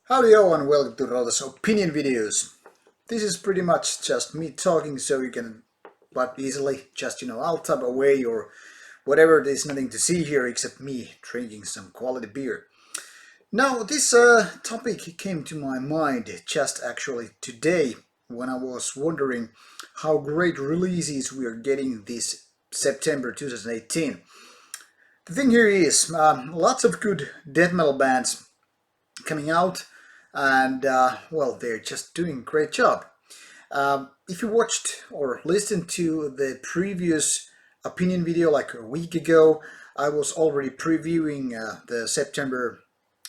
Howdy yo and welcome to Rauta's opinion videos. This is pretty much just me talking so you can but easily just I'll tap away or whatever. There's nothing to see here except me drinking some quality beer. Now this topic came to my mind just actually today when I was wondering how great releases we are getting this September 2018. The thing here is lots of good death metal bands coming out, and well, they're just doing a great job. If you watched or listened to the previous opinion video like a week ago, I was already previewing the September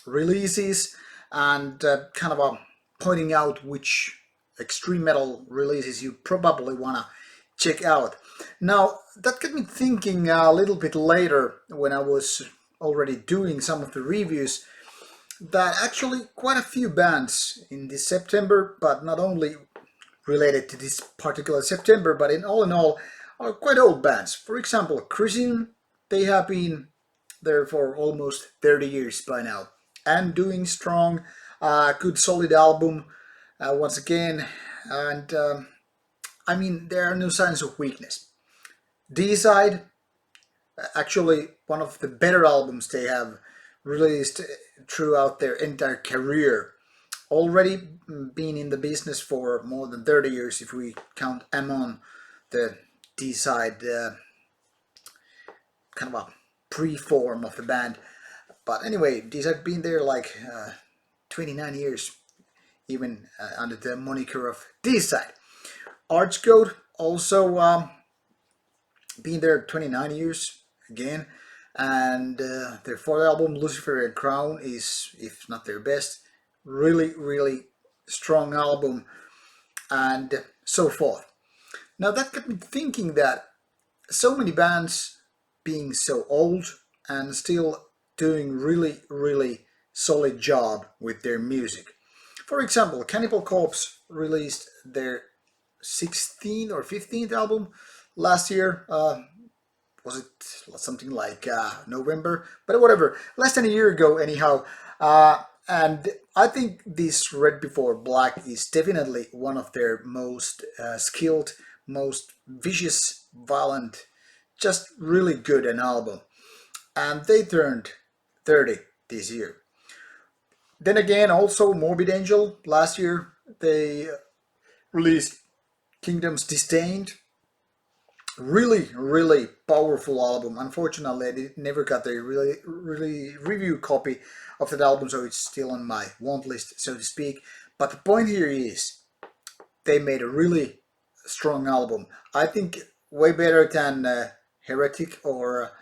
releases and kind of pointing out which extreme metal releases you probably want to check out. Now, that got me thinking a little bit later when I was already doing some of the reviews that actually quite a few bands in this September, but not only related to this particular September, but in all, are quite old bands. For example, Christian, they have been there for almost 30 years by now and doing strong, good solid album once again. And I mean, there are no signs of weakness. D-Side, actually one of the better albums they have released throughout their entire career. Already been in the business for more than 30 years if we count Amon, the D-Side kind of a pre-form of the band. But anyway, D-Side been there like 29 years, even under the moniker of D-Side. Archcode also been there 29 years again, and their fourth album, Lucifer and Crown, is, if not their best, really strong album, and so forth. Now that got me thinking that so many bands being so old and still doing really solid job with their music. For example, Cannibal Corpse released their 16th or 15th album last year. Was it something like November? But whatever, less than a year ago anyhow. And I think this Red Before Black is definitely one of their most skilled, most vicious, violent, just really good an album. And they turned 30 this year. Then again, also Morbid Angel, last year they released Kingdoms Disdained. Really powerful album. Unfortunately, I never got a really review copy of that album, so it's still on my want list, so to speak. But the point here is they made a really strong album. I think way better than Heretic or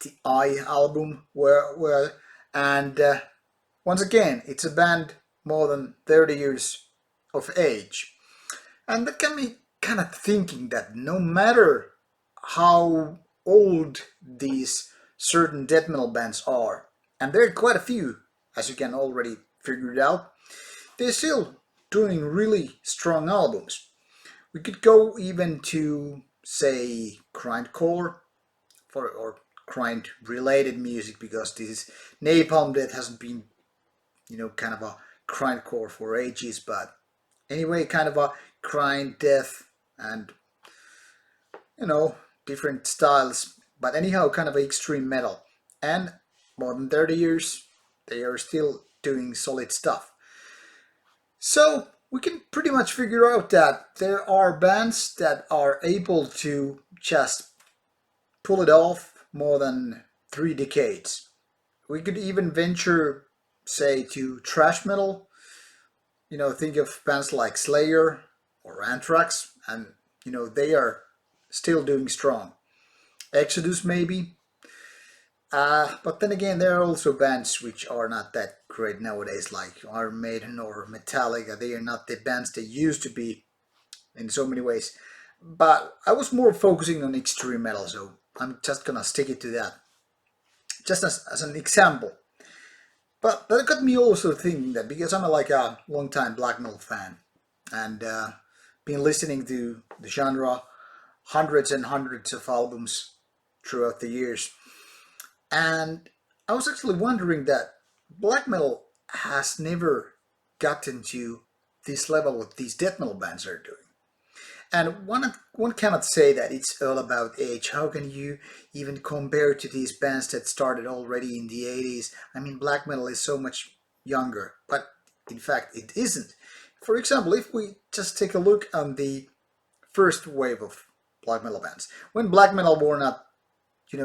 the I album were and once again, it's a band more than 30 years of age. And that got me kind of thinking that no matter how old these certain death metal bands are, and there are quite a few, as you can already figure it out, they're still doing really strong albums. We could go even to, say, grindcore or grind related music, because this is Napalm Death hasn't been, kind of a grindcore for ages, but anyway, kind of a grind death and different styles, but anyhow, kind of extreme metal. And more than 30 years, they are still doing solid stuff. So we can pretty much figure out that there are bands that are able to just pull it off more than 3 decades. We could even venture, say, to thrash metal. Think of bands like Slayer or Anthrax, and they are still doing strong. Exodus maybe. But then again, there are also bands which are not that great nowadays, like Iron Maiden or Metallica. They are not the bands they used to be in so many ways. But I was more focusing on extreme metal, so I'm just gonna stick it to that. Just as an example. But that got me also thinking that, because I'm like a long time black metal fan and been listening to the genre hundreds and hundreds of albums throughout the years. And I was actually wondering that black metal has never gotten to this level what these death metal bands are doing. And one cannot say that it's all about age. How can you even compare to these bands that started already in the 80s? I mean, black metal is so much younger, but in fact, it isn't. For example, if we just take a look on the first wave of black metal bands, when black metal were not,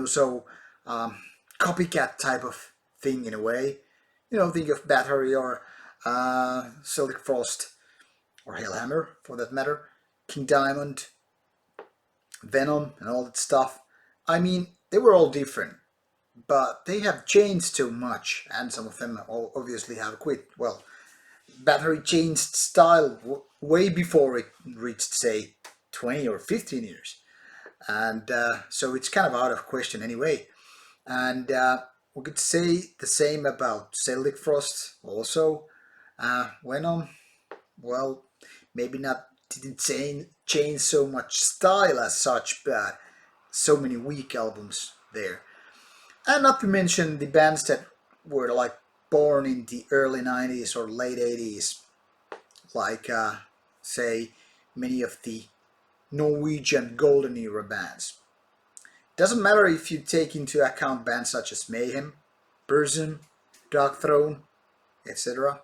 so um, copycat type of thing in a way, think of Battery or Celtic Frost or Hellhammer for that matter, King Diamond, Venom, and all that stuff. I mean, they were all different, but they have changed so much, and some of them obviously have quit. Well, Battery changed style way before it reached, say, 20 or 15 years, and so it's kind of out of question anyway. And we could say the same about Celtic Frost also. Venom, well, maybe not didn't change so much style as such, but so many weak albums there. And not to mention the bands that were like born in the early 90s or late 80s, like say many of the Norwegian golden era bands. Doesn't matter if you take into account bands such as Mayhem, Burzum, Dark Throne, etc.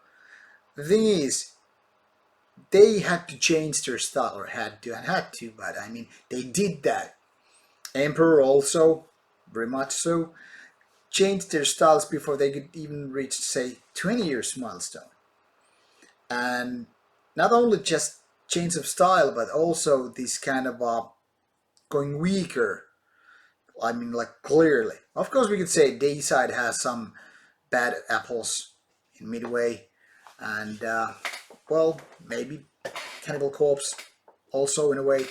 The thing is, they had to change their style, or had to, but I mean, they did that. Emperor also, very much so, changed their styles before they could even reach, say, 20 years milestone. And not only just change of style, but also this kind of going weaker. I mean, like clearly. Of course, we could say Dayside has some bad apples in Midway, and well, maybe Cannibal Corpse also in a way,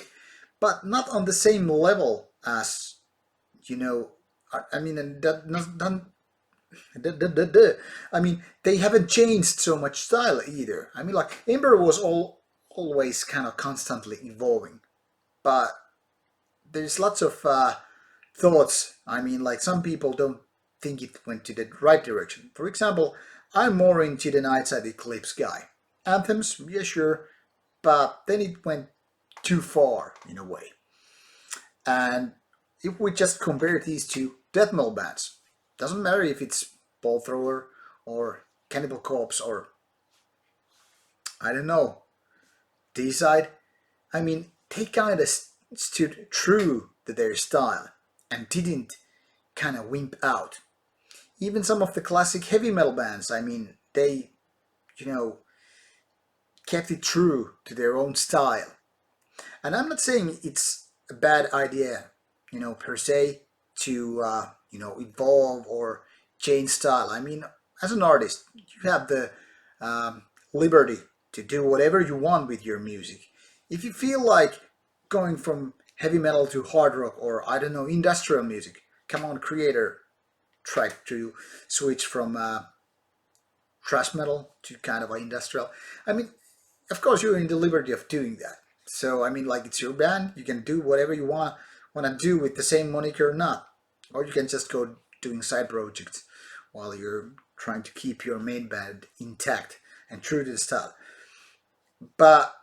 but not on the same level as I mean, and I mean, they haven't changed so much style either. I mean, like Ember was always kind of constantly evolving, but there's lots of thoughts. I mean, like some people don't think it went to the right direction. For example, I'm more into the Nightside Eclipse guy. Anthems, yeah, sure, but then it went too far in a way. And if we just compare these two death metal bands, doesn't matter if it's Ball Thrower or Cannibal Corpse or I don't know, D-Side. I mean, they kind of stood true to their style and didn't kind of wimp out. Even some of the classic heavy metal bands, I mean, they, you know, kept it true to their own style. And I'm not saying it's a bad idea, per se, to, evolve or change style. I mean, as an artist, you have the liberty to do whatever you want with your music. If you feel like going from heavy metal to hard rock or, I don't know, industrial music, come on, creator, try to switch from thrash metal to kind of industrial. I mean, of course, you're in the liberty of doing that. So, I mean, like, it's your band. You can do whatever you want to do with the same moniker or not. Or you can just go doing side projects while you're trying to keep your main band intact and true to the style. But,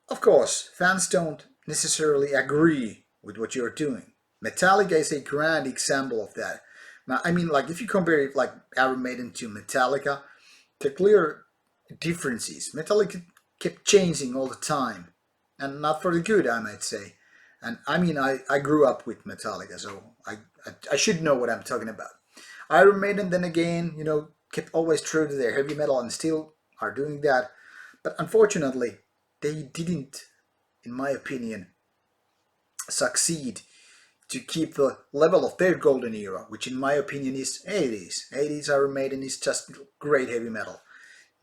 of course, fans don't necessarily agree with what you're doing. Metallica is a grand example of that. Now, I mean, like, if you compare it, like, Iron Maiden to Metallica, the clear differences. Metallica kept changing all the time, and not for the good, I might say. And I mean, I grew up with Metallica, so I should know what I'm talking about. Iron Maiden, then again, kept always true to their heavy metal and still are doing that. But unfortunately, they didn't, in my opinion, succeed to keep the level of their golden era, which in my opinion is 80s. 80s Iron Maiden is just great heavy metal.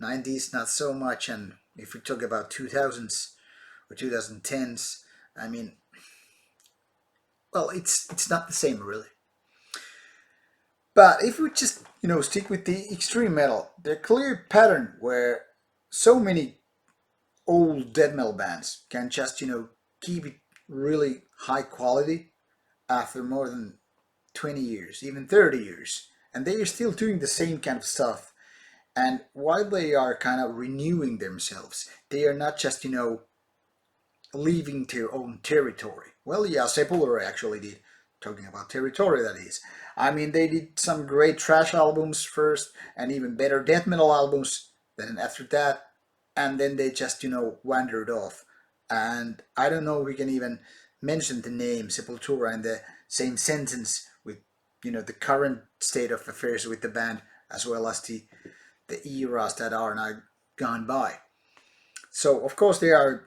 90s not so much, and if we talk about 2000s or 2010s, I mean, well, it's not the same really. But if we just stick with the extreme metal, the clear pattern where so many old death metal bands can just keep it really high quality after more than 20 years, even 30 years, and they are still doing the same kind of stuff. And while they are kind of renewing themselves, they are not just, leaving their own territory. Well, yeah, Sepultura actually did. Talking about territory, that is. I mean, they did some great thrash albums first, and even better death metal albums. Then after that, and then they just, wandered off. And I don't know if we can even mention the name Sepultura in the same sentence with, the current state of affairs with the band, as well as the eras that are now gone by. So of course they are,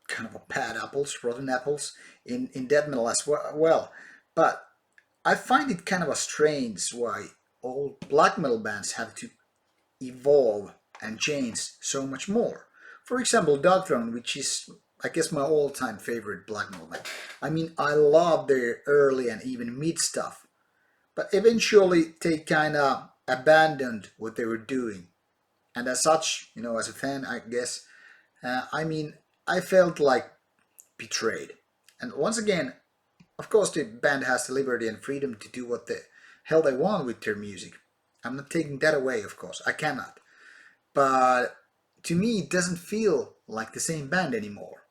kind of a bad apples, rotten apples in death metal as well. But I find it kind of a strange why all black metal bands have to evolve and change so much more. For example, Darkthrone, which is I guess my all-time favorite black metal band. I mean, I love their early and even mid stuff, but eventually they kind of abandoned what they were doing, and as such, as a fan, I guess, I mean, I felt like betrayed. And once again, of course, the band has the liberty and freedom to do what the hell they want with their music. I'm not taking that away, of course. I cannot. But to me, it doesn't feel like the same band anymore.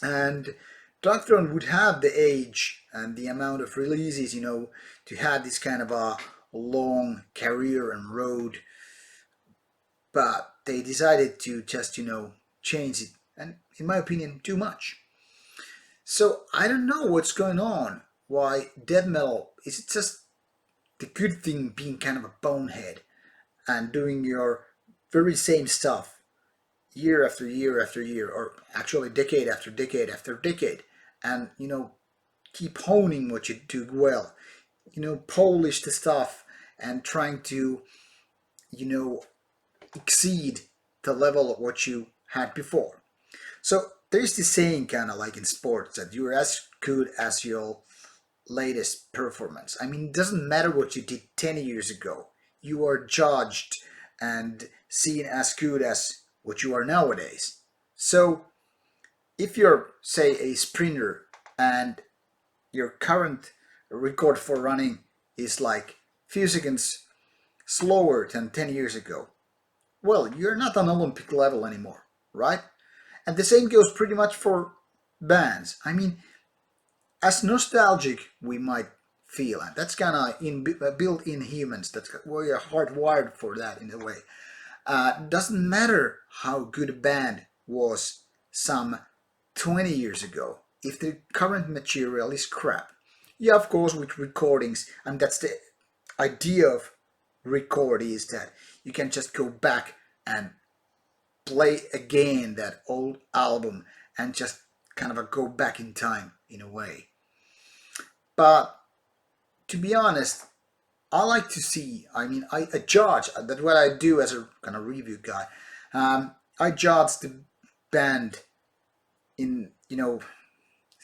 And Darkthrone would have the age and the amount of releases, to have this kind of a long career and road. But they decided to just, change it. And in my opinion, too much. So I don't know what's going on. Why death metal, is it just the good thing being kind of a bonehead and doing your very same stuff year after year after year, or actually decade after decade after decade, and keep honing what you do well, polish the stuff and trying to you know exceed the level of what you had before. So there's this saying, kind of like in sports, that you're as good as your latest performance. I mean, it doesn't matter what you did 10 years ago. You are judged and seen as good as what you are nowadays. So if you're, say, a sprinter and your current record for running is like few seconds slower than 10 years ago, well, you're not on Olympic level anymore, right? And the same goes pretty much for bands. I mean, as nostalgic we might feel, and that's kind of built in humans, that's we are hardwired for that in a way. Doesn't matter how good a band was some 20 years ago if the current material is crap. Yeah, of course, with recordings, and that's the idea of record, is that you can just go back and play again that old album and just kind of go back in time in a way. But to be honest, I like to see, I mean, I judge, that's what I do as a kind of review guy. I judge the band in,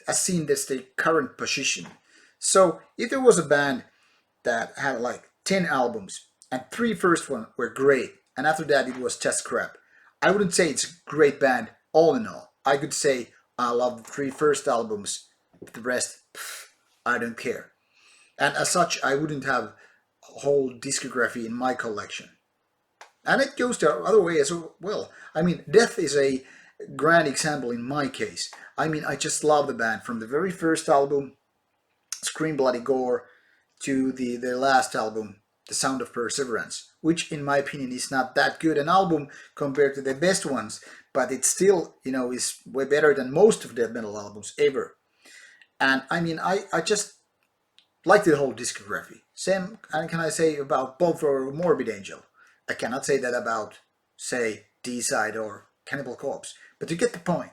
as seen as the current position. So if there was a band that had like 10 albums and three first ones were great, and after that it was just crap, I wouldn't say it's a great band all in all. I could say I love the three first albums, the rest, I don't care. And as such, I wouldn't have a whole discography in my collection. And it goes the other way as well. I mean, Death is a grand example in my case. I mean, I just love the band from the very first album, Scream Bloody Gore, to their last album, The Sound of Perseverance, which in my opinion is not that good an album compared to the best ones, but it still, is way better than most of death metal albums ever. And I mean, I just like the whole discography. Same can I say about both or Morbid Angel. I cannot say that about, say, D-Side or Cannibal Corpse, but you get the point.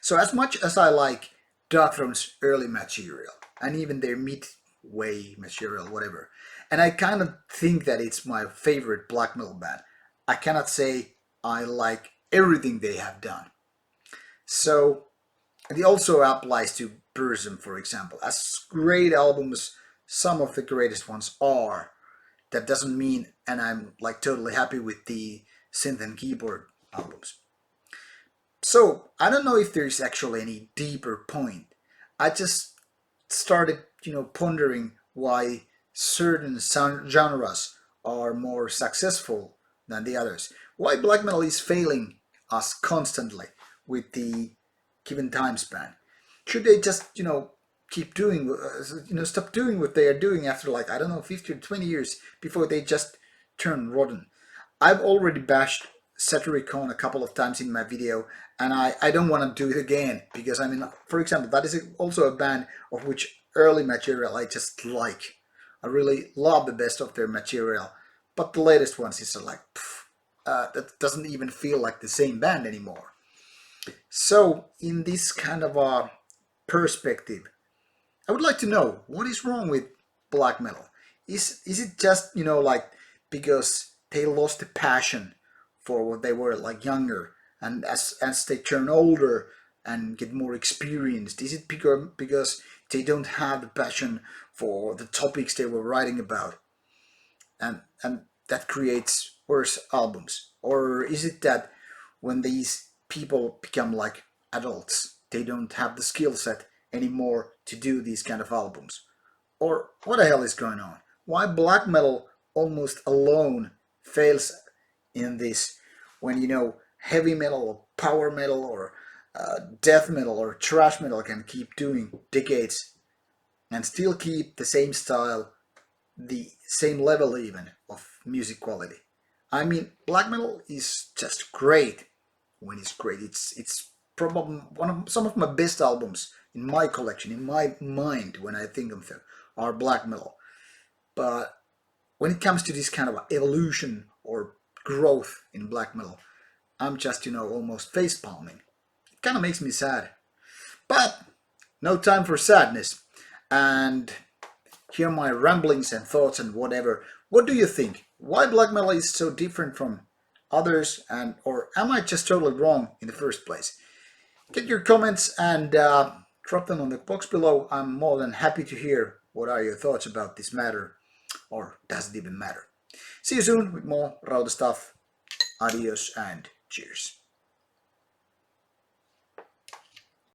So as much as I like Darkthrone's early material, and even their midway material, whatever, and I kind of think that it's my favorite black metal band, I cannot say I like everything they have done. So it also applies to Burzum, for example. As great albums, some of the greatest ones are, that doesn't mean, and I'm like totally happy with the synth and keyboard albums. So I don't know if there's actually any deeper point. I just started, pondering why certain genres are more successful than the others? Why black metal is failing us constantly with the given time span? Should they just, keep doing, stop doing what they are doing after, like, I don't know, 50 or 20 years before they just turn rotten? I've already bashed Satyricon a couple of times in my video, and I don't want to do it again, because, I mean, for example, that is also a band of which early material I just like. I really love the best of their material, but the latest ones is like, that doesn't even feel like the same band anymore. So, in this kind of a perspective, I would like to know what is wrong with black metal. Is it just, like, because they lost the passion for what they were like younger, and as they turn older and get more experienced, is it because they don't have the passion for the topics they were writing about, and that creates worse albums? Or is it that when these people become like adults, they don't have the skill set anymore to do these kind of albums? Or what the hell is going on? Why black metal almost alone fails in this, when, heavy metal or power metal or death metal or thrash metal can keep doing decades and still keep the same style, the same level even of music quality? I mean, black metal is just great when it's great. It's probably one of some of my best albums in my collection, in my mind, when I think of them, are black metal. But when it comes to this kind of evolution or growth in black metal, I'm just, almost face palming. It kind of makes me sad. But no time for sadness. And here are my ramblings and thoughts and whatever. What do you think? Why black metal is so different from others, and or am I just totally wrong in the first place? Get your comments and drop them on the box below. I'm more than happy to hear what are your thoughts about this matter, or does it even matter? See you soon with more Rauta stuff. Adios and cheers.